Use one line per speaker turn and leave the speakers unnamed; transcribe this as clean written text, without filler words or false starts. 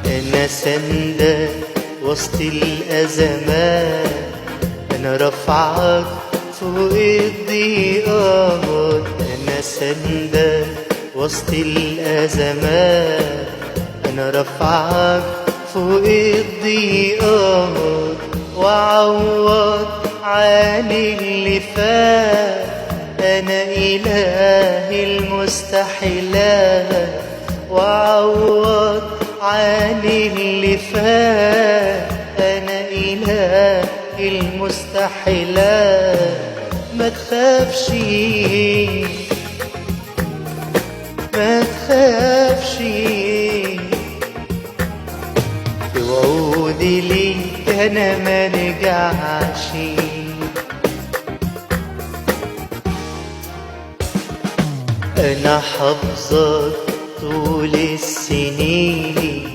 أنا سندك وسط الأزمات، أنا رافعك فوق الضيقات. أنا سندك وسط الأزمات، أنا رافعك فوق الضيقات. وعوض عن اللي فات، أنا إله المستحيلات. وعوض عن اللي فات، أنا إله المستحيلات. ما تخافش ما تخافش، في وعودي ليك أنا ما رجعش. أنا حافظك طول السنين،